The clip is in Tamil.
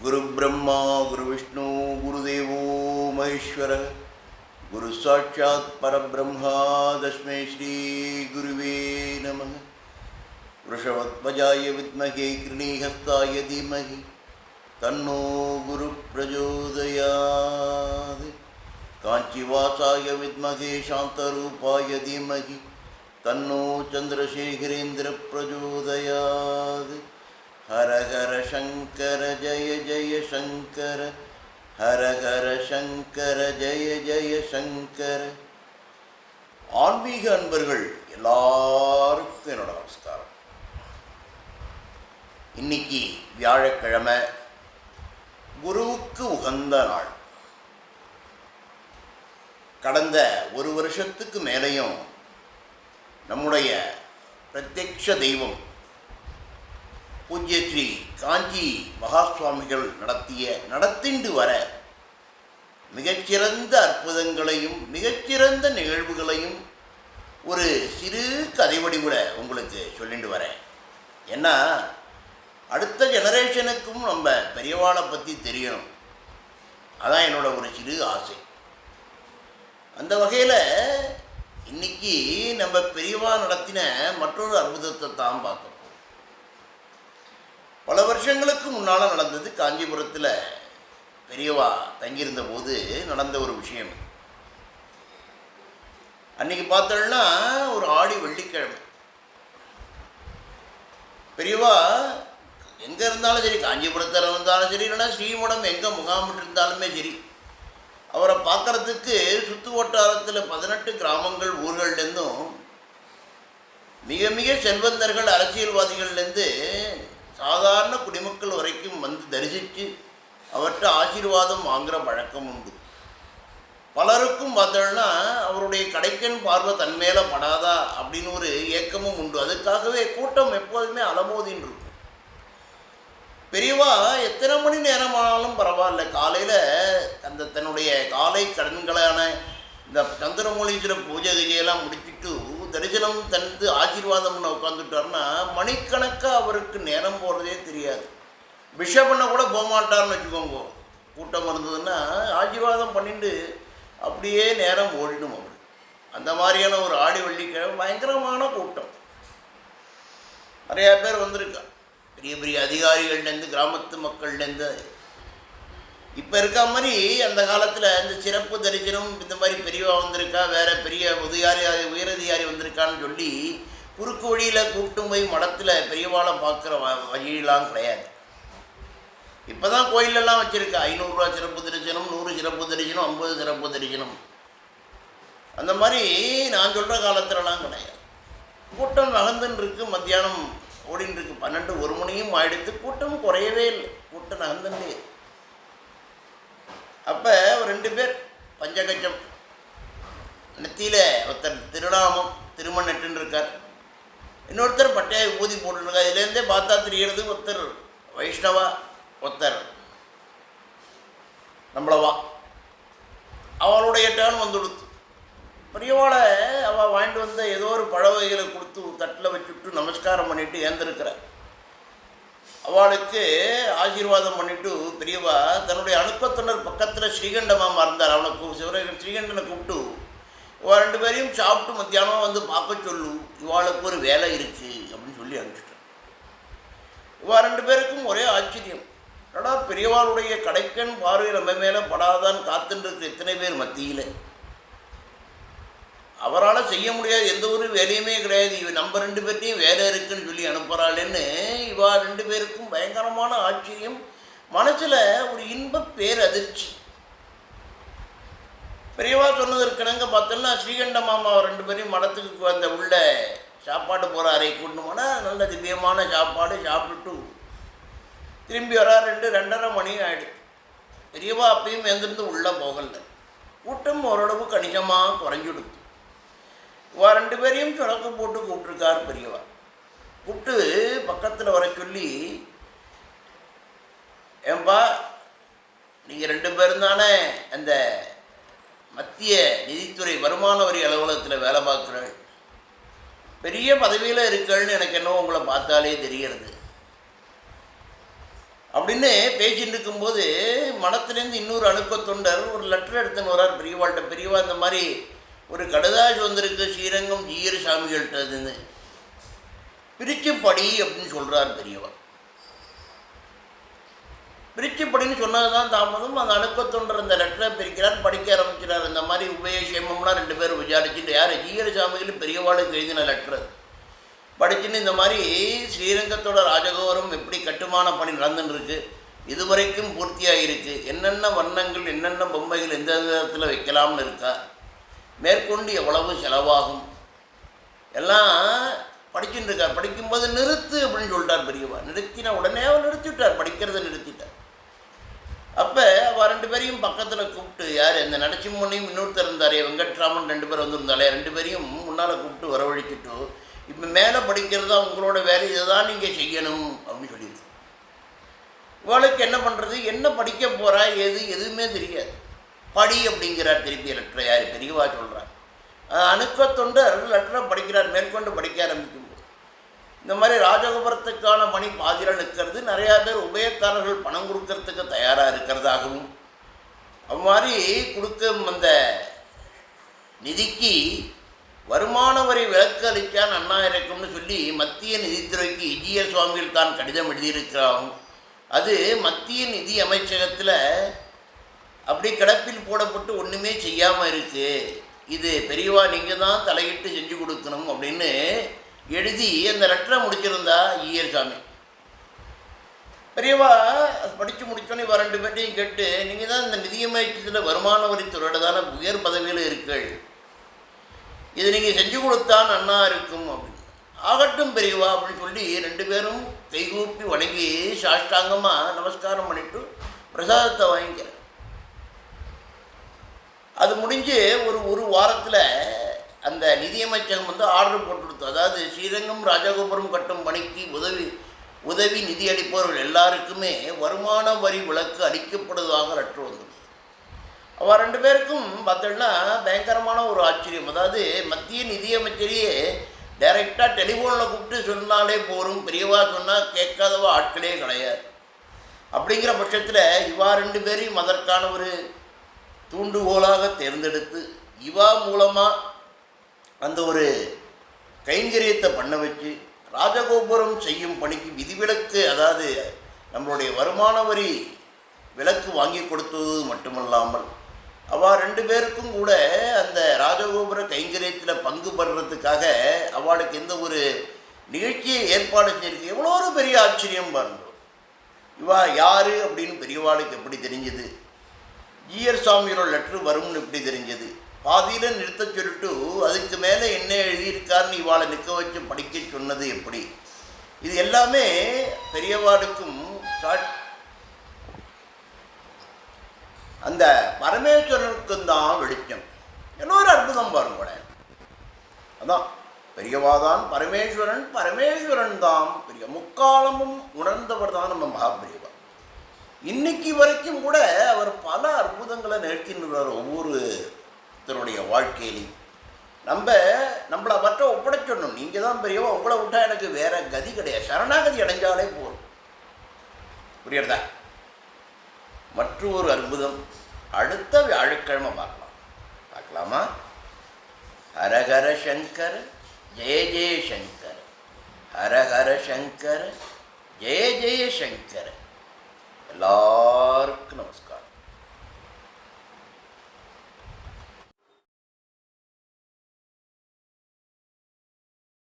गुरु ब्रह्मा गुरु विष्णु गुरुदेवो महेश्वर गुरु साक्षात् परब्रह्मा तस्मै श्री गुरुवे नमः। वृषभध्वजाय विद्महे कृणीहस्ताय धीमहि तन्नो गुरु प्रचोदयात्। कांचीवासाय विद्महे शान्तरूपाय धीमहि तन्नो चन्द्रशेखरेन्द्र प्रचोदयात्। हर हर शंकर जय जय शंकर, हर हर शंकर जय जय शंकर। ஆன்மீக அன்பர்கள் எல்லாருக்கும் என்னோட நமஸ்காரம். இன்னைக்கு வியாழக்கிழமை, குருவுக்கு உகந்த நாள். கடந்த ஒரு வருஷத்துக்கு மேலேயும் நம்முடைய பிரத்யக்ஷ தெய்வம் பூஜ்ய ஸ்ரீ காஞ்சி மகாசுவாமிகள் நடத்திண்டு வர மிகச்சிறந்த அற்புதங்களையும் மிகச்சிறந்த நிகழ்வுகளையும் ஒரு சிறு கதை வடிவுல உங்களுக்கு சொல்லிட்டு வரேன். ஏன்னா அடுத்த ஜெனரேஷனுக்கும் நம்ம பெரியவாளை பற்றி தெரியணும். அதான் என்னோட ஒரு சிறு ஆசை. அந்த வகையில் இன்னைக்கு நம்ம பெரியவா நடத்தின மற்றொரு அற்புதத்தை தான் பார்க்கணும். பல வருஷங்களுக்கு முன்னால் நடந்தது. காஞ்சிபுரத்தில் பெரியவா தங்கியிருந்த போது நடந்த ஒரு விஷயம். அன்றைக்கி பார்த்தோம்னா ஒரு ஆடி வெள்ளிக்கிழமை. பெரியவா எங்கே இருந்தாலும் சரி, காஞ்சிபுரத்தில் இருந்தாலும் சரி, இல்லைன்னா ஸ்ரீமடம் எங்கே முகாமிட்டு இருந்தாலுமே சரி, அவரை பார்க்குறதுக்கு சுற்று வட்டாரத்தில் 18 கிராமங்கள் ஊர்கள்லேருந்தும் மிக மிக செல்வந்தர்கள் அரசியல்வாதிகள்லேருந்து சாதாரண குடிமக்கள் வரைக்கும் வந்து தரிசித்து அவர்கிட்ட ஆசீர்வாதம் வாங்குகிற பழக்கம் உண்டு. பலருக்கும் பார்த்தோம்னா அவருடைய கடைக்கன் பார்வை தன்மேலே படாதா அப்படின்னு ஒரு ஏக்கமும் உண்டு. அதுக்காகவே கூட்டம் எப்போதுமே அலமோதின்னு இருக்கும். பெரியவா எத்தனை மணி நேரமானாலும் பரவாயில்ல, காலையில் அந்த தன்னுடைய காலை கடன்களான இந்த சந்திரமௌலீஸ்வர பூஜை கிஜையெல்லாம் முடிச்சுட்டு தரிசனம் தந்து ஆசீர்வாதம்னு உட்காந்துட்டார்னா மணிக்கணக்காக அவருக்கு நேரம் போகிறதே தெரியாது. பிஷப்பண்ண கூட போகமாட்டார்னு வச்சுக்கோங்க. கூட்டம் இருந்ததுன்னா ஆசீர்வாதம் பண்ணிட்டு அப்படியே நேரம் ஓடிடும் அவர். அந்த மாதிரியான ஒரு ஆடி வெள்ளிக்கிழமை பயங்கரமான கூட்டம். நிறையா பேர் வந்திருக்கா, பெரிய பெரிய அதிகாரிகள்லேருந்து கிராமத்து மக்கள்லேருந்து. இப்போ இருக்க மாதிரி அந்த காலத்தில் இந்த சிறப்பு தரிசனம் இந்த மாதிரி பெரியவா வந்திருக்கா, வேறு பெரிய உயரதிகாரி வந்திருக்கான்னு சொல்லி குறுக்கு வழியில் கூப்பிட்டு போய் மடத்தில் பெரியவாளை பார்க்குற வழியெல்லாம் கிடையாது. இப்போ தான் கோயிலெல்லாம் வச்சுருக்கா. 500 ரூபா சிறப்பு தரிசனம், 100 சிறப்பு தரிசனம், 50 சிறப்பு தரிசனம். அந்த மாதிரி நான் சொல்கிற காலத்துலலாம் கிடையாது. கூட்டம் நகர்ந்துன்னு இருக்குது. மத்தியானம் ஓடின்னு இருக்கு. 12-1 மணியும் ஆகிடுத்து. கூட்டம் குறையவே இல்லை, கூட்டம் நகர்ந்துன்னே. அப்போ 2 பேர் பஞ்சகச்சம் நெத்தியில் ஒருத்தர் திருநாமம் திருமணட்டுன்னு இருக்கார், இன்னொருத்தர் பட்டையை ஊதி போட்டுருக்கார். இதுலேருந்தே பார்த்தா தெரிகிறது ஒருத்தர் வைஷ்ணவா, ஒருத்தர் நம்மளவா. அவளுடைய டேர்ன் வந்து கொடுத்து பெரியவாளை அவள் வாங்கிட்டு வந்த ஏதோ ஒரு பழ வகைகளை கொடுத்து தட்டில் வச்சுட்டு நமஸ்காரம் பண்ணிவிட்டு ஏந்திருக்கிறார். அவளுக்கு ஆசீர்வாதம் பண்ணிவிட்டு பெரியவா தன்னுடைய அணுக்கத்தினர் பக்கத்தில் ஸ்ரீகண்டமாக இருந்தார். அவனுக்கு ஸ்ரீகண்டனை கூப்பிட்டு இவா 2 பேரையும் சாப்பிட்டு மத்தியானம் வந்து பார்க்க சொல்லு, இவாளுக்கு ஒரு வேலை இருக்குது அப்படின்னு சொல்லி அனுப்பிச்சிட்டான். இவா 2 பேருக்கும் ஒரே ஆச்சரியம். ஏடா பெரியவாளுடைய கடைக்கன் பார்வை நம்ம மேலே படாதான்னு காத்துருக்கு எத்தனை பேர் மத்தியில். அவரால் செய்ய முடியாது, எந்த ஒரு வேலையுமே கிடையாது, நம்ம 2 பேர்ட்டையும் வேலை இருக்குன்னு சொல்லி அனுப்புகிறாள்ன்னு இவா 2 பேருக்கும் பயங்கரமான ஆச்சரியம். மனசில் ஒரு இன்ப பேரதிர்ச்சி. பெரியவா சொன்னதற்கிணங்க பார்த்தோம்னா ஸ்ரீகண்ட மாமா 2 பேரையும் மடத்துக்கு அந்த உள்ள சாப்பாடு போகிற அறை கொண்டு போனால் நல்ல திவ்யமான சாப்பாடு சாப்பிட்டுட்டு திரும்பி வரா. 2-2:30 மணி ஆகிடும். பெரியவா அப்பயும் எழுந்திருந்து உள்ளே போகலை. கூட்டம் ஓரளவு கணிசமாக குறைஞ்சிடுது. இவா 2 பேரையும் சுரக்கு போட்டு கூப்பிட்டுருக்கார் பெரியவா. கூப்பிட்டு பக்கத்தில் வர சொல்லி, ஏன்பா நீங்கள் 2 பேரும் தானே அந்த மத்திய நிதித்துறை வருமான வரி அலுவலகத்தில் வேலை பார்க்குறாள், பெரிய பதவியில் இருக்கள்னு எனக்கு என்னவோ உங்களை பார்த்தாலே தெரிகிறது. அப்படின்னு பேசிட்டு இருக்கும்போது மனத்துலேருந்து இன்னொரு அணுக்க தொண்டர் ஒரு லெட்டர் எடுத்துன்னு வரார் பெரியவாள்கிட்ட. பெரியவா இந்த மாதிரி ஒரு கடுதாசி வந்திருக்கு ஸ்ரீரங்கம் ஜீயர் சாமிகள்கிட்டதுன்னு, பிரித்து படி அப்படின்னு சொல்கிறார் பெரியவா. பிரித்து படின்னு சொன்னது தான் தாமதம். அந்த அணுக்க தொண்டர் அந்த லெட்டரை பிரிக்கிறார், படிக்க ஆரம்பிக்கிறார். இந்த மாதிரி உபயசேமம்லாம் 2 பேரும் விசாரிச்சுட்டு யார் ஜீயர் சாமிகள் பெரியவாளுக்கு எழுதின லெட்டர் படிச்சுன்னு இந்த மாதிரி ஸ்ரீரங்கத்தோட ராஜகோபுரம் எப்படி கட்டுமான பணி நடந்துன்னு இதுவரைக்கும் பூர்த்தியாக இருக்குது, என்னென்ன வண்ணங்கள் என்னென்ன பொம்மைகள் எந்த விதத்தில் வைக்கலாம்னு இருக்கா, மேற்கொண்டு எவ்வளவு செலவாகும் எல்லாம் படிச்சுட்டு இருக்கார். படிக்கும்போது நிறுத்து அப்படின்னு சொல்லிட்டார் பெரியவா. நிறுத்தினா உடனே அவர் நிறுத்திவிட்டார், படிக்கிறத நிறுத்திட்டார். அப்போ அவள் 2 பேரையும் பக்கத்தில் கூப்பிட்டு, யார் இந்த நரசிம்மனையும் இன்னொருத்தர் இருந்தாரே வெங்கட்ராமன் 2 பேர் வந்திருந்தாலே 2 பேரையும் முன்னால் கூப்பிட்டு வரவழைச்சிட்டு, இப்போ மேலே படிக்கிறது தான் உங்களோட வேலை, இதை தான் நீங்கள் செய்யணும் அப்படின்னு சொல்லியிருக்கு. இவளுக்கு என்ன பண்ணுறது, என்ன படிக்க போகிறா, எதுவுமே தெரியாது. படி அப்படிங்கிறார் திருப்பி லெட்டரை. யார் பெரியவா சொல்கிறார். அணுக்க தொண்டர் லெட்டரை படிக்கிறார். மேற்கொண்டு படிக்க ஆரம்பிக்கும்போது இந்த மாதிரி ராஜகோபுரத்துக்கான பணி பாதியில் நிற்கிறது. நிறையா பேர் உபயக்காரர்கள் பணம் கொடுக்கறதுக்கு தயாராக இருக்கிறதாகவும், அது மாதிரி கொடுக்க அந்த நிதிக்கு வருமான வரி விலக்கு அளித்தா நன்னா இருக்கும்னு சொல்லி மத்திய நிதித்துறைக்கு ஜீயர் சுவாமிகள் தான் கடிதம் எழுதியிருக்கிறாகும். அது மத்திய நிதி அமைச்சகத்தில் அப்படி கிடப்பில் போடப்பட்டு ஒன்றுமே செய்யாமல் இருக்குது, இது பெரியவா நீங்கள் தான் தலையிட்டு செஞ்சு கொடுக்கணும் அப்படின்னு எழுதி அந்த லெட்டரை முடிச்சிருந்தா ஜீயர் சாமி. பெரியவா படித்து முடித்தோன்னே 2 பேர்ட்டையும் கேட்டு, நீங்கள் தான் இந்த நிதியமைச்சத்தில் வருமான வரித்துறையோட தானே உயர் பதவியில் இருக்கீர்கள், இது நீங்கள் செஞ்சு கொடுத்தா நன்னா இருக்கும் அப்படின்னு. ஆகட்டும் பெரியவா அப்படின்னு சொல்லி 2 பேரும் கைகூப்பி வணங்கி சாஷ்டாங்கமாக நமஸ்காரம் பண்ணிவிட்டு பிரசாதத்தை வாங்கிக்கிறேன். அது முடிஞ்சு ஒரு வாரத்தில் அந்த நிதியமைச்சகம் ஆர்டர் போட்டு கொடுத்து, அதாவது ஸ்ரீரங்கம் ராஜகோபுரம் கட்டும் பணிக்கு உதவி நிதி அளிப்பவர்கள் எல்லாருக்குமே வருமான வரி விலக்கு அளிக்கப்படுவதாக லெட்டர் வந்தது. அவள் 2 பேருக்கும் பார்த்தோன்னா பயங்கரமான ஒரு ஆச்சரியம். அதாவது மத்திய நிதியமைச்சரையே டைரெக்டாக டெலிஃபோனில் கூப்பிட்டு சொன்னாலே போகும், பெரியவா சொன்னால் கேட்காதவா ஆட்களே கிடையாது. அப்படிங்கிற பட்சத்தில் இவா 2 பேரையும் அதற்கான ஒரு தூண்டுகோலாக தேர்ந்தெடுத்து இவா மூலமாக அந்த ஒரு கைங்கரியத்தை பண்ண வச்சு ராஜகோபுரம் செய்யும் பணிக்கு விதிவிலக்கு, அதாவது நம்மளுடைய வருமான வரி விலக்கு வாங்கி கொடுத்தது மட்டுமல்லாமல் அவள் 2 பேருக்கும் கூட அந்த ராஜகோபுர கைங்கரியத்தில் பங்கு படுறதுக்காக அவளுக்கு எந்த ஒரு நிகழ்ச்சியை ஏற்பாடு செய்யிருக்கு. எவ்வளோ ஒரு பெரிய ஆச்சரியம் பாருங்க. இவா யார் அப்படின்னு பெரியவாளுக்கு எப்படி தெரிஞ்சது, ஜீயர் சாமியோட லெட்ரு வரும்னு எப்படி தெரிஞ்சது, பாதியில் நிறுத்த சொல்லிட்டு அதுக்கு மேலே என்ன எழுதியிருக்காருன்னு இவாளை நிற்க வச்சு படிக்க சொன்னது எப்படி, இது எல்லாமே பெரியவாளுக்கும் அந்த பரமேஸ்வரனுக்கும் தான் வெளிச்சம். இன்னொரு அற்புதம் பாருங்க. அதான் பெரியவாதான் பரமேஸ்வரன், பரமேஸ்வரன் தான் பெரிய முக்காலமும் உணர்ந்தவர் தான் நம்ம மகாபெரியவா. இன்னைக்கு வரைக்கும் கூட அவர் பல அற்புதங்களை நிகழ்த்தின்றார் ஒவ்வொருத்தருடைய வாழ்க்கையிலையும். நம்மளை அவற்றை ஒப்படைச்சிடணும். நீங்கள் தான் பெரியவா, உங்களை விட்டால் எனக்கு வேற கதி கிடையாது, சரணாகதி அடைஞ்சாலே போதும். புரியுறதா? மற்றொரு அற்புதம் அடுத்த வியாழக்கிழமை பார்க்கலாமா? ஹரஹர சங்கர ஜெய ஜெய சங்கர, ஹரஹர சங்கர ஜெய ஜெய சங்கர. எல்லாருக்கும் நமஸ்காரம்.